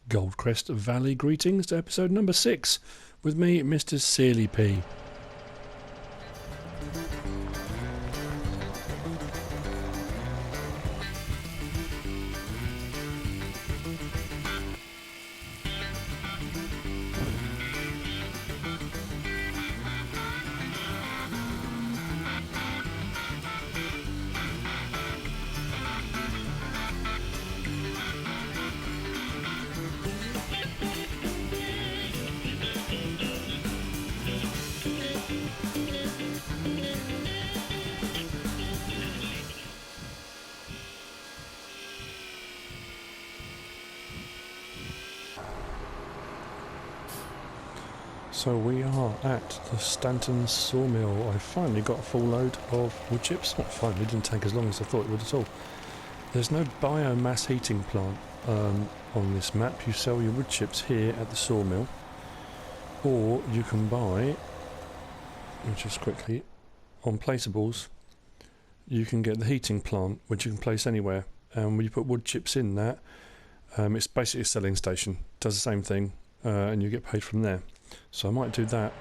Goldcrest Valley greetings to episode number 6 with me, Mr. Sealy P. So we are at the Stanton Sawmill. I finally got a full load of wood chips. Not finally, it didn't take as long as I thought it would at all. There's no biomass heating plant on this map. You sell your wood chips here at the sawmill, or you can buy, just quickly, on placeables, you can get the heating plant, which you can place anywhere. And when you put wood chips in that, it's basically a selling station. Does the same thing, and you get paid from there. So I might do that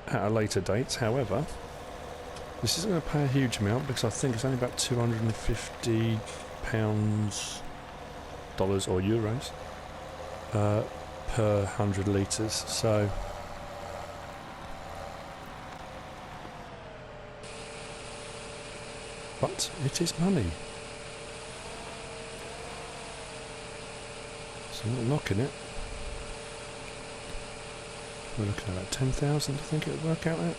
at a later date. However, this isn't going to pay a huge amount because I think it's only about £250 or euros per 100 litres. So but it is money, so I'm not knocking it. We're looking at about 10,000, I think it would work out at.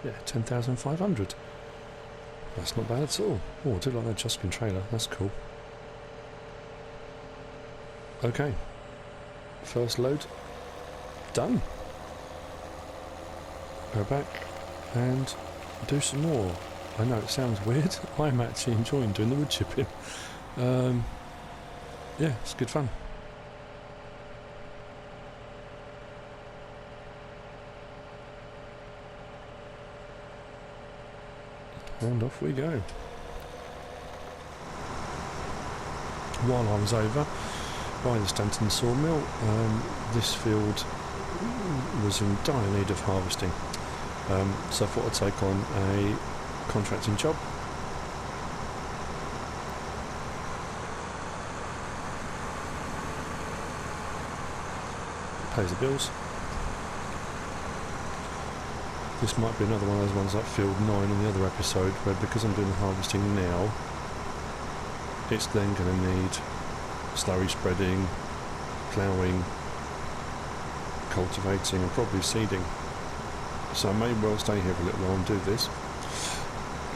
Yeah, 10,500. That's not bad at all. Oh, I do like that Justin trailer, that's cool. Okay, first load done. Go back and do some more. I know it sounds weird, I'm actually enjoying doing the wood chipping. Yeah, it's good fun. And off we go. While I was over by the Stanton Sawmill, this field was in dire need of harvesting. So I thought I'd take on a contracting job. Pays the bills. This might be another one of those ones like Field 9 in the other episode, where because I'm doing the harvesting now, it's then going to need slurry spreading, ploughing, cultivating and probably seeding. So I may well stay here for a little while and do this.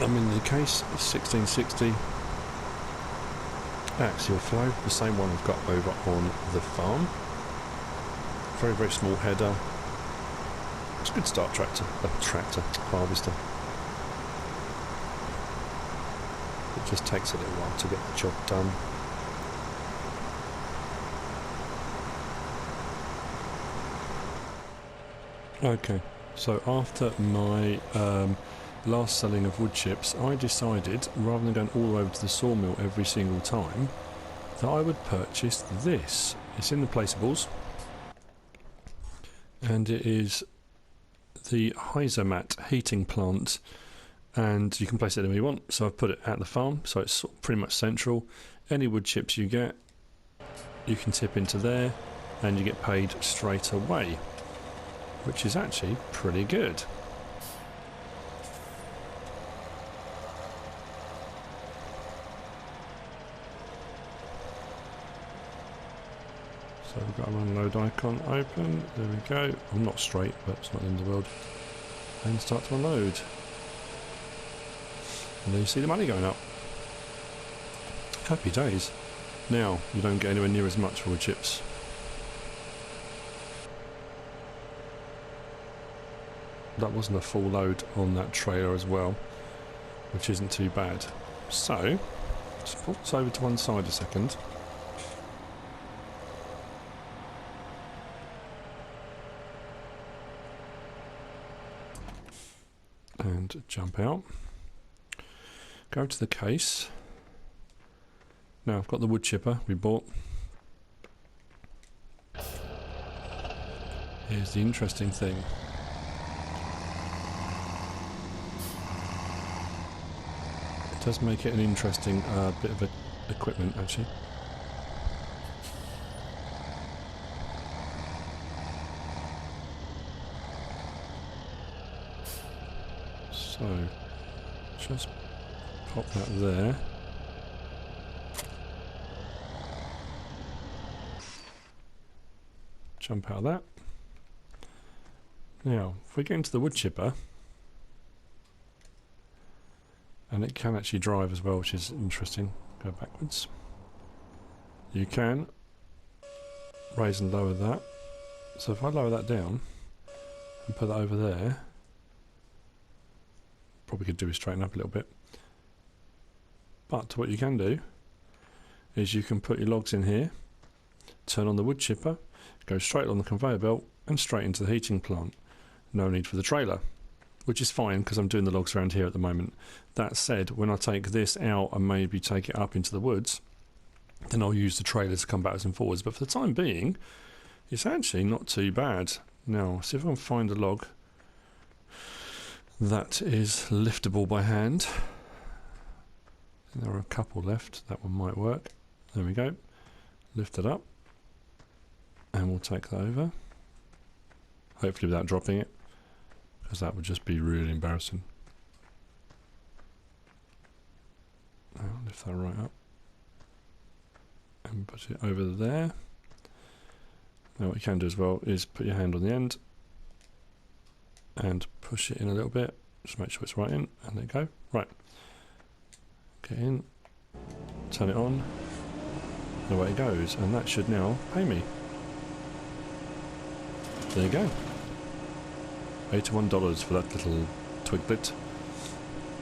I'm in the case 1660 axial flow, the same one I've got over on the farm. Very, very small header. It's a good start harvester. It just takes a little while to get the job done. Okay, so after my last selling of wood chips, I decided, rather than going all the way over to the sawmill every single time, that I would purchase this. It's in the placeables. And it is the Heizomat heating plant, and you can place it anywhere you want. So I've put it at the farm, so it's pretty much central. Any wood chips you get, you can tip into there and you get paid straight away, which is actually pretty good. So we've got an unload icon open, there we go. I'm not straight, but it's not the end of the world. And start to unload. And then you see the money going up. Happy days. Now, you don't get anywhere near as much for wood chips. That wasn't a full load on that trailer as well, which isn't too bad. So, just put this over to one side a second. And jump out. Go to the case. Now I've got the wood chipper we bought. Here's the interesting thing. It does make it an interesting bit of equipment actually. So, just pop that there. Jump out of that. Now, if we get into the wood chipper, and it can actually drive as well, which is interesting. Go backwards. You can raise and lower that. So if I lower that down and put that over there, probably could do is straighten up a little bit. But what you can do is you can put your logs in here, turn on the wood chipper, go straight on the conveyor belt and straight into the heating plant. No need for the trailer, which is fine because I'm doing the logs around here at the moment. That said, when I take this out and maybe take it up into the woods, then I'll use the trailer to come backwards and forwards. But for the time being, it's actually not too bad. Now, see if I can find a log that is liftable by hand. There are a couple left. That one might work. There we go. Lift it up. And we'll take that over. Hopefully without dropping it, because that would just be really embarrassing. I'll lift that right up. And put it over there. Now what you can do as well is put your hand on the end and push it in a little bit. Just make sure it's right in, and there you go. Right. Get in. Turn it on. And away it goes. And that should now pay me. There you go. $81 for that little twiglet.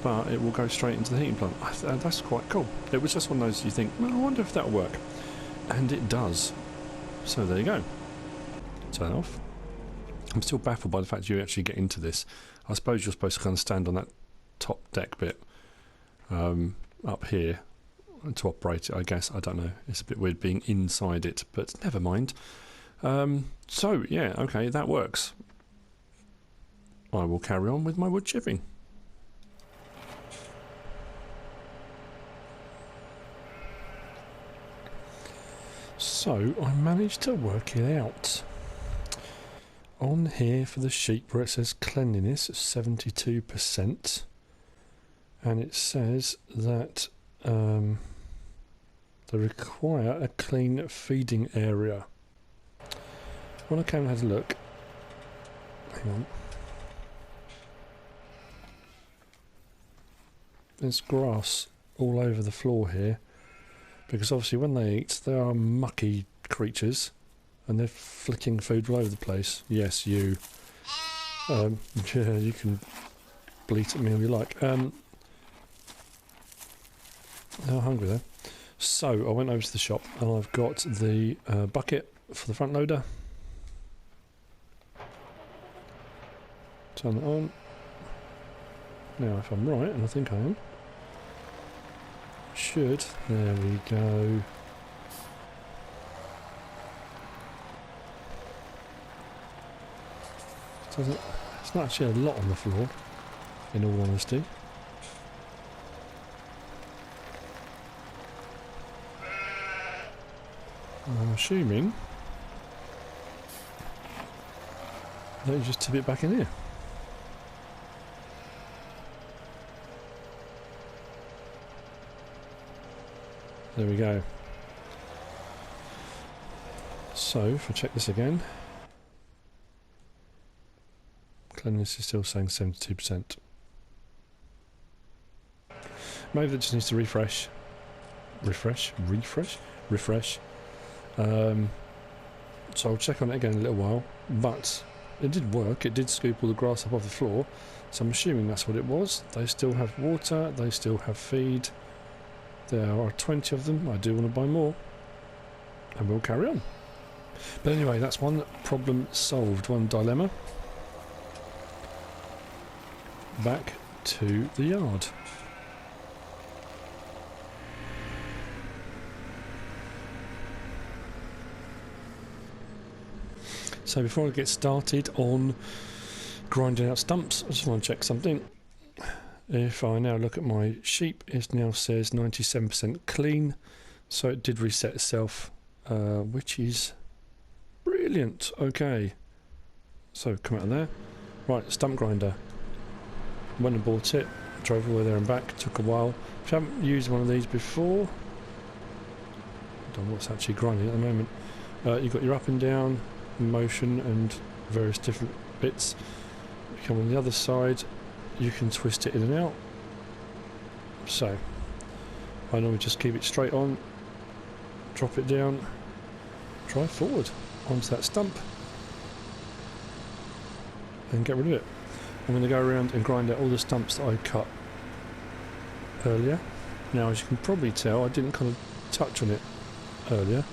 But it will go straight into the heating plant. That's quite cool. It was just one of those you think, well, I wonder if that'll work. And it does. So there you go. Turn off. I'm still baffled by the fact you actually get into this. I suppose you're supposed to kind of stand on that top deck bit up here to operate it, I guess. I don't know. It's a bit weird being inside it, but never mind. So, yeah, okay, that works. I will carry on with my wood chipping. So, I managed to work it out. On here for the sheet where it says cleanliness, 72%. And it says that they require a clean feeding area. When I came and had a look, hang on, there's grass all over the floor here, because obviously when they eat, they are mucky creatures, and they're flicking food all over the place. Yes, you. Yeah, you can bleat at me if you like. How hungry though. So I went over to the shop, and I've got the bucket for the front loader. Turn it on. Now if I'm right, and I think I am, should, there we go. It's not actually a lot on the floor, in all honesty. I'm assuming that you just tip it back in here. There we go. So, if I check this again, cleanliness is still saying 72%. Maybe that just needs to refresh. Refresh. So I'll check on it again in a little while, but it did work. It did scoop all the grass up off the floor, so I'm assuming that's what it was. They still have water, they still have feed. There are 20 of them. I do want to buy more, and we'll carry on. But anyway, that's one problem solved, one dilemma. Back to the yard. So before I get started on grinding out stumps, I just want to check something. If I now look at my sheep, it now says 97% clean, so it did reset itself, which is brilliant. Okay, so come out of there. Right, stump grinder. Went and bought it, drove all the way there and back, took a while. If you haven't used one of these before, I don't know what's actually grinding at the moment. You've got your up and down motion and various different bits. You come on the other side, you can twist it in and out. So I normally just keep it straight on, drop it down, drive forward onto that stump and get rid of it. I'm going to go around and grind out all the stumps that I cut earlier. Now, as you can probably tell, I didn't kind of touch on it earlier,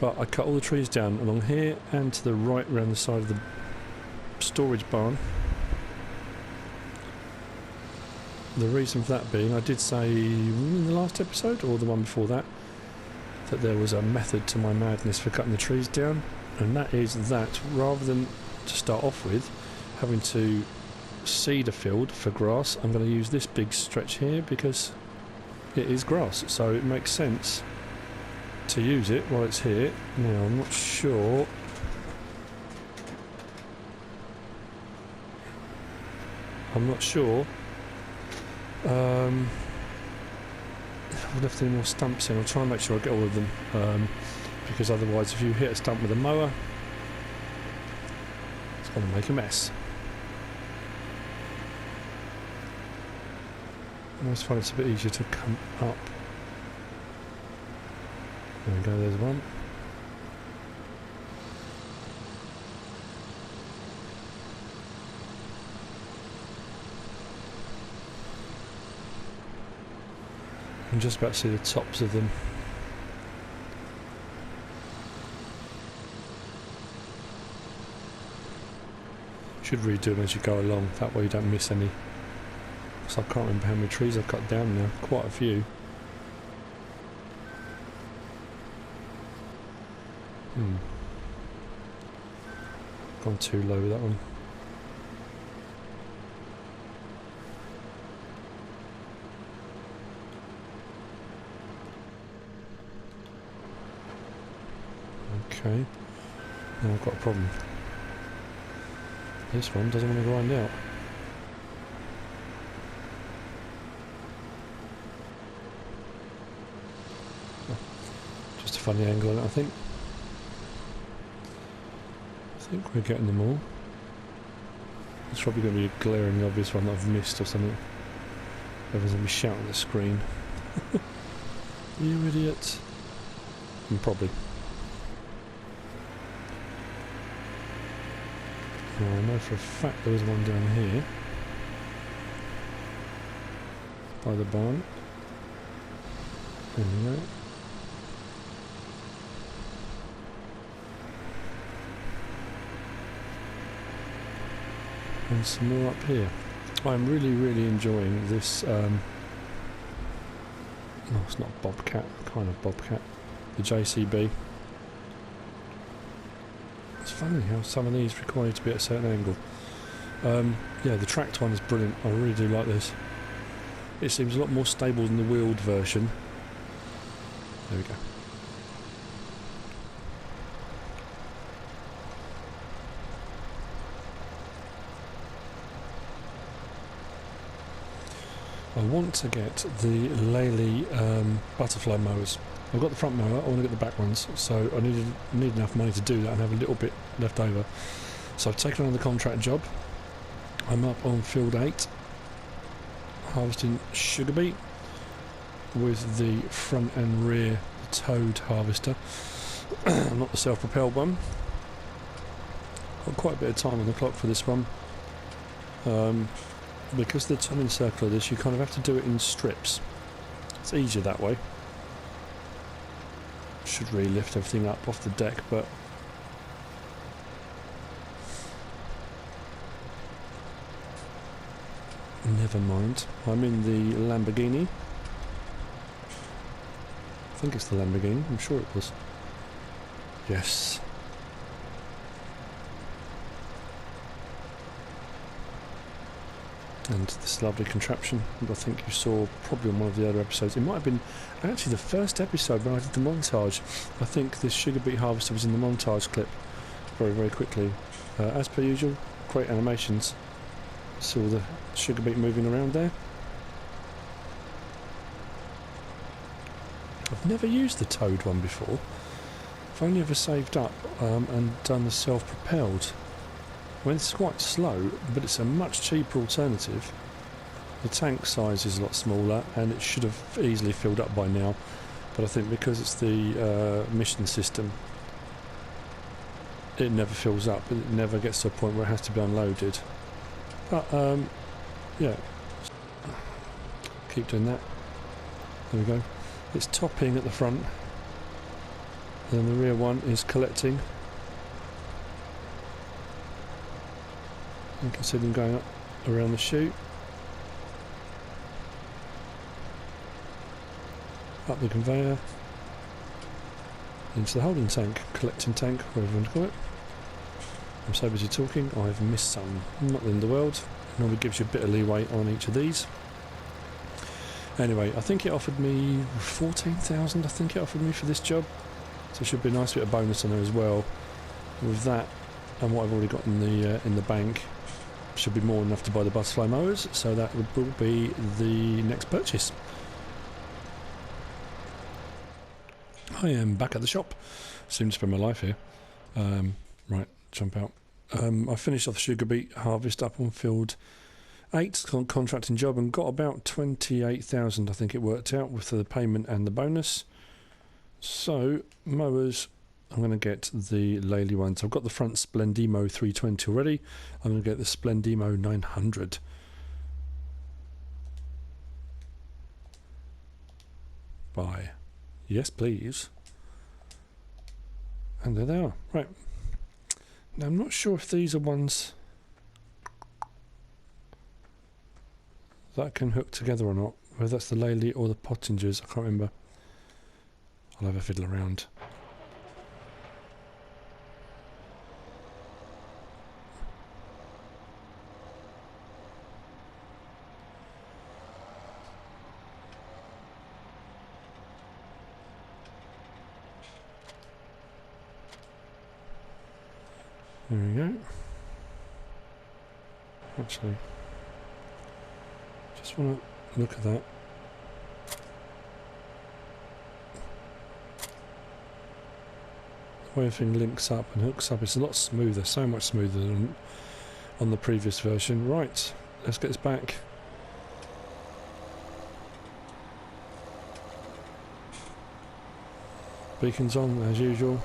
but I cut all the trees down along here and to the right around the side of the storage barn. The reason for that being, I did say in the last episode or the one before that, that there was a method to my madness for cutting the trees down, and that is that rather than to start off with having to seed a field for grass, I'm going to use this big stretch here because it is grass, so it makes sense to use it while it's here. Now, I'm not sure I've left any more stumps in. I'll try and make sure I get all of them, because otherwise if you hit a stump with a mower, it's going to make a mess. I always find it's a bit easier to come up. There we go, there's one. I'm just about to see the tops of them. Should redo them as you go along, that way you don't miss any. So I can't remember how many trees I've cut down now, quite a few. Gone too low with that one. Okay, now I've got a problem. This one doesn't want to grind out. Just a funny angle on it, I think. I think we're getting them all. It's probably going to be a glaringly obvious one that I've missed or something. Everyone's going to be shouting at the screen. You idiot. Probably. Now, I know for a fact there was one down here by the barn. There we go. And some more up here. I'm really enjoying this. No, it's not bobcat. Kind of bobcat. The JCB. It's funny how some of these require you to be at a certain angle. Yeah, the tracked one is brilliant. I really do like this. It seems a lot more stable than the wheeled version. There we go. I want to get the Lely butterfly mowers. I've got the front mower, I want to get the back ones, so I need enough money to do that and have a little bit left over. So I've taken on the contract job. I'm up on field 8, harvesting sugar beet with the front and rear towed harvester, not the self-propelled one. Got quite a bit of time on the clock for this one. Because of the turning circle of this, you kind of have to do it in strips. It's easier that way. Should really lift everything up off the deck, but never mind. I'm in the Lamborghini. I think it's the Lamborghini, I'm sure it was. Yes. And this lovely contraption that I think you saw probably on one of the other episodes. It might have been actually the first episode when I did the montage. I think this sugar beet harvester was in the montage clip very, very quickly. As per usual, great animations. Saw the sugar beet moving around there. I've never used the towed one before. I've only ever saved up and done the self-propelled. Well, it's quite slow, but it's a much cheaper alternative. The tank size is a lot smaller, and it should have easily filled up by now. But I think because it's the mission system, it never fills up. It never gets to a point where it has to be unloaded. But, yeah. Keep doing that. There we go. It's topping at the front. Then the rear one is collecting. You can see them going up around the chute. Up the conveyor. Into the holding tank, collecting tank, whatever you want to call it. I'm so busy talking, I've missed some. Not in the world. It normally gives you a bit of leeway on each of these. Anyway, I think it offered me 14,000. I think it offered me for this job. So it should be a nice bit of bonus on there as well. With that and what I've already got in the bank, should be more than enough to buy the butterfly mowers. So that would be the next purchase. I am back at the shop. Soon to spend my life here. Right, jump out. I finished off the sugar beet harvest up on field 8 contracting job and got about 28,000. I think it worked out with the payment and the bonus. So mowers, I'm going to get the Lely ones. I've got the front Splendimo 320 already. I'm going to get the Splendimo 900. Bye. Yes, please. And there they are. Right. Now, I'm not sure if these are ones that can hook together or not. Whether that's the Lely or the Pottingers, I can't remember. I'll have a fiddle around. There we go. Actually, just want to look at that. The way everything links up and hooks up, it's a lot smoother, so much smoother than on the previous version. Right, let's get this back. Beacons on as usual.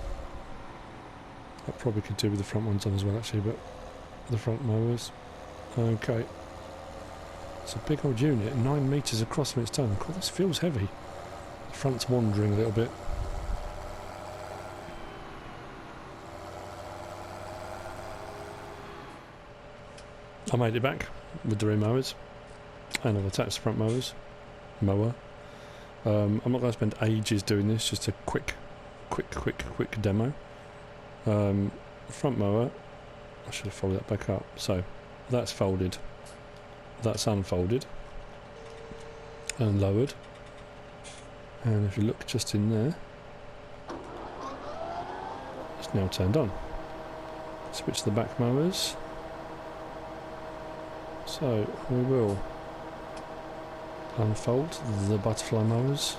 That probably could do with the front ones on as well, actually, but the front mowers. Okay. It's a big old unit, 9 metres across when it's done. God, this feels heavy. The front's wandering a little bit. I made it back with the rear mowers, and I've attached the front mower. I'm not going to spend ages doing this, just a quick demo. Front mower, I should have folded that back up. So that's folded, that's unfolded and lowered, and if you look just in there, it's now turned on. Switch to the back mowers. So we will unfold the butterfly mowers.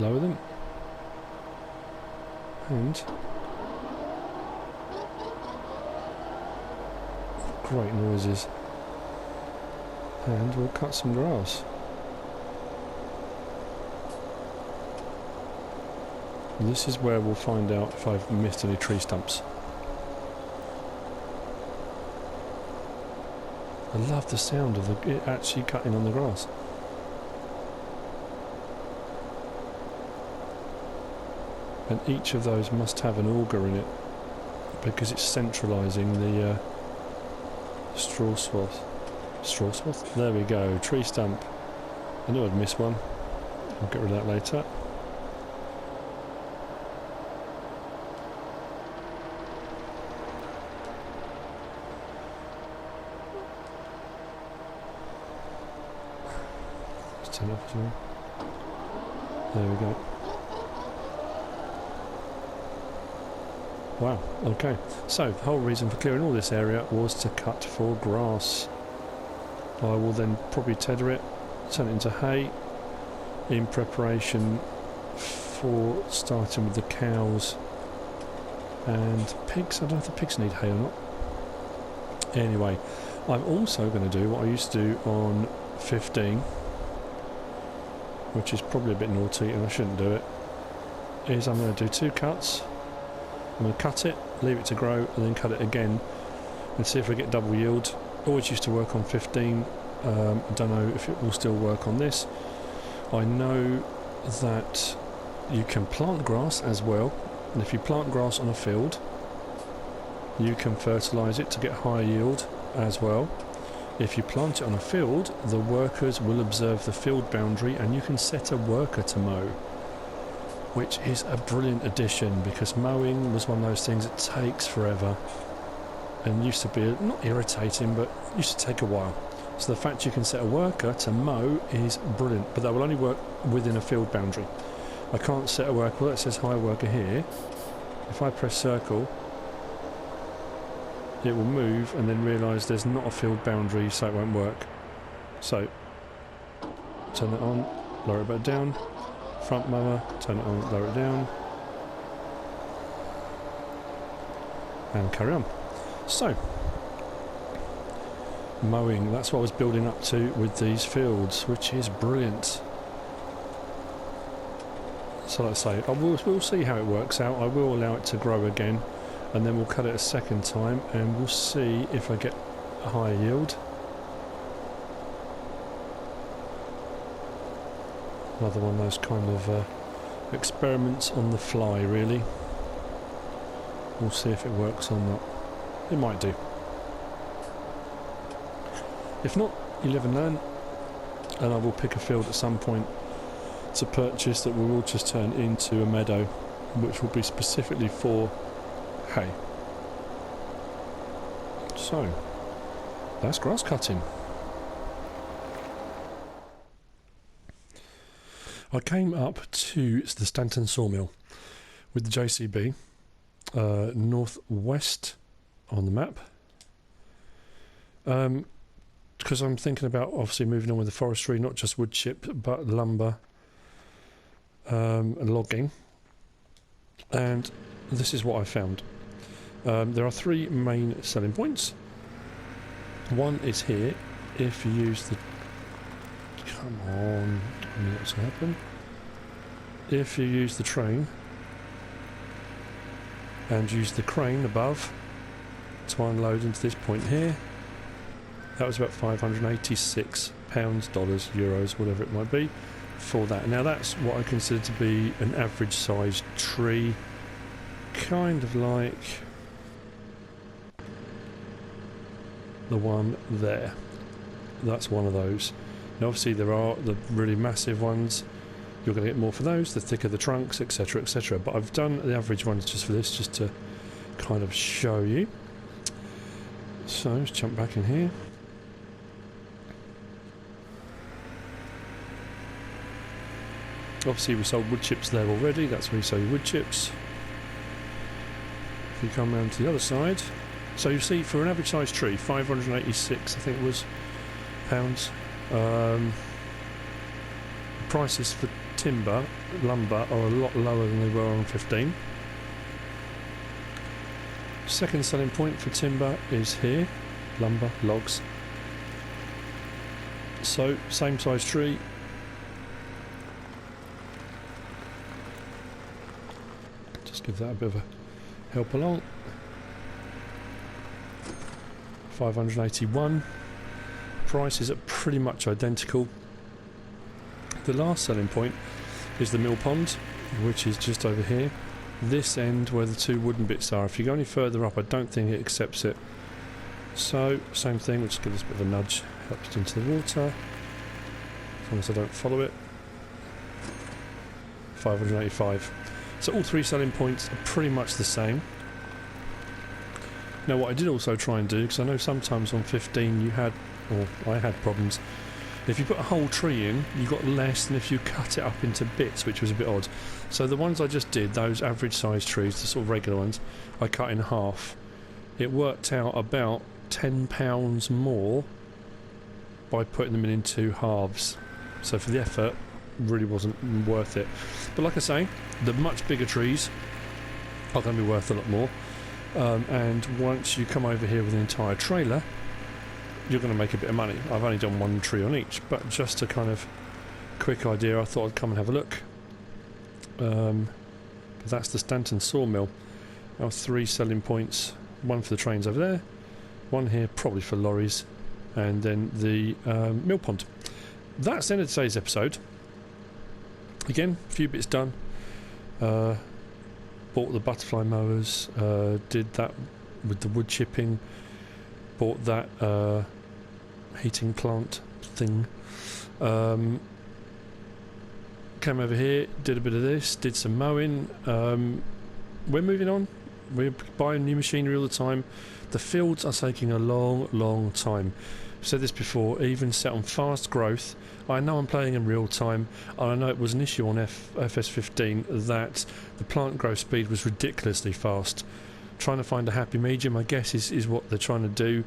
Lower them. And great noises. And we'll cut some grass. And this is where we'll find out if I've missed any tree stumps. I love the sound of it actually cutting on the grass. And each of those must have an auger in it because it's centralising the straw swath. Straw swath? There we go, tree stump. I knew I'd miss one. I'll get rid of that later. Let's turn it off as well. There we go. Wow, okay. So, the whole reason for clearing all this area was to cut for grass. I will then probably tether it, turn it into hay, in preparation for starting with the cows and pigs. I don't know if the pigs need hay or not. Anyway, I'm also going to do what I used to do on 15, which is probably a bit naughty and I shouldn't do it, is I'm going to do 2 cuts. I'm going to cut it, leave it to grow, and then cut it again and see if I get double yield. Always used to work on 15. I don't know if it will still work on this. I know that you can plant grass as well, and if you plant grass on a field, you can fertilise it to get higher yield as well. If you plant it on a field, the workers will observe the field boundary and you can set a worker to mow, which is a brilliant addition because mowing was one of those things that takes forever and used to be not irritating but used to take a while. So the fact you can set a worker to mow is brilliant, but that will only work within a field boundary. I can't set a worker, well that says hire worker here. If I press circle, it will move and then realise there's not a field boundary, so it won't work. So turn it on, lower it back down. Front mower, turn it on, lower it down, and carry on. So, mowing, that's what I was building up to with these fields, which is brilliant. So let's say, we'll see how it works out. I will allow it to grow again, and then we'll cut it a second time, and we'll see if I get a higher yield. Another one of those kind of experiments on the fly, really. We'll see if it works or not. It might do. If not, you live and learn, and I will pick a field at some point to purchase that we will just turn into a meadow, which will be specifically for hay. So, that's grass cutting. I came up to the Stanton Sawmill with the JCB, northwest on the map, because I'm thinking about obviously moving on with the forestry, not just wood chip but lumber and logging, and this is what I found. There are 3 main selling points. One is here. If you use the come on, what's going to happen? If you use the train and use the crane above to unload into this point here, that was about £586, dollars, euros, whatever it might be, for that. Now that's what I consider to be an average sized tree, kind of like the one there. That's one of those. Now obviously there are the really massive ones, you're going to get more for those, the thicker the trunks, etc, etc, but I've done the average ones just for this, just to kind of show you. So let's jump back in here. Obviously we sold wood chips there already, that's where you sell your wood chips. If you come around to the other side, so you see for an average sized tree, 586 I think it was pounds. Prices for timber, lumber are a lot lower than they were on 15. Second selling point for timber is here, lumber, logs. So same size tree. Just give that a bit of a help along. 581. Prices are pretty much identical. The last selling point is the mill pond, which is just over here. This end where the 2 wooden bits are. If you go any further up, I don't think it accepts it. So, same thing, we'll just give this a bit of a nudge, helps it into the water, as long as I don't follow it. 585. So all three selling points are pretty much the same. Now what I did also try and do, because I know sometimes on 15 you had, or I had problems, if you put a whole tree in, you got less than if you cut it up into bits, which was a bit odd. So the ones I just did, those average size trees, the sort of regular ones, I cut in half. It worked out about £10 more by putting them in two halves. So for the effort, really wasn't worth it. But like I say, the much bigger trees are going to be worth a lot more. And once you come over here with an entire trailer, you're going to make a bit of money. I've only done one tree on each, but just a kind of quick idea, I thought I'd come and have a look. That's the Stanton Sawmill. Our three selling points, one for the trains over there, one here probably for lorries, and then the mill pond. That's the end of today's episode. Again, a few bits done. Bought the butterfly mowers, did that with the wood chipping, bought that heating plant thing, came over here, did a bit of this, did some mowing. We're moving on, we're buying new machinery all the time. The fields are taking a long time. I've said this before, even set on fast growth. I know I'm playing in real time, and I know it was an issue on FS15 that the plant growth speed was ridiculously fast. Trying to find a happy medium, I guess, is what they're trying to do.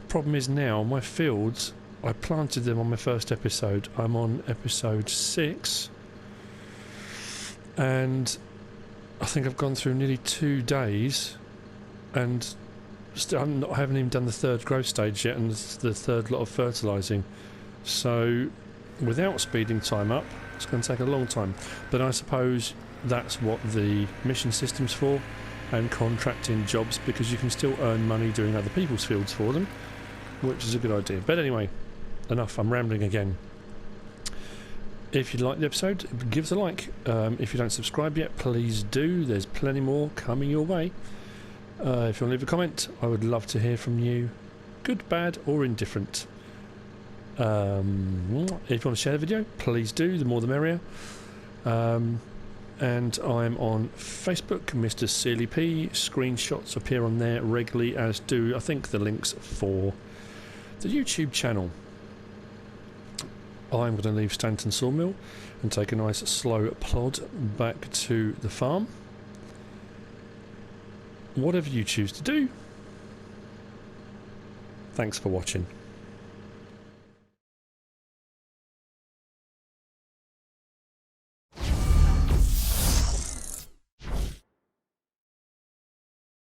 Problem is now, my fields, I planted them on my first episode. I'm on episode 6, and I think I've gone through nearly 2 days, and still I haven't even done the third growth stage yet, and the third lot of fertilising. So without speeding time up, it's going to take a long time. But I suppose that's what the mission system's for, and contracting jobs, because you can still earn money doing other people's fields for them, which is a good idea. But anyway, enough, I'm rambling again. If you liked the episode, give us a like. If you don't subscribe yet, please do. There's plenty more coming your way. If you want to leave a comment, I would love to hear from you, good, bad or indifferent. If you want to share the video, please do, the more the merrier. And I'm on Facebook, Mr. Seely P. Screenshots appear on there regularly, as do, I think, the links for the YouTube channel. I'm going to leave Stanton Sawmill and take a nice slow plod back to the farm. Whatever you choose to do, thanks for watching.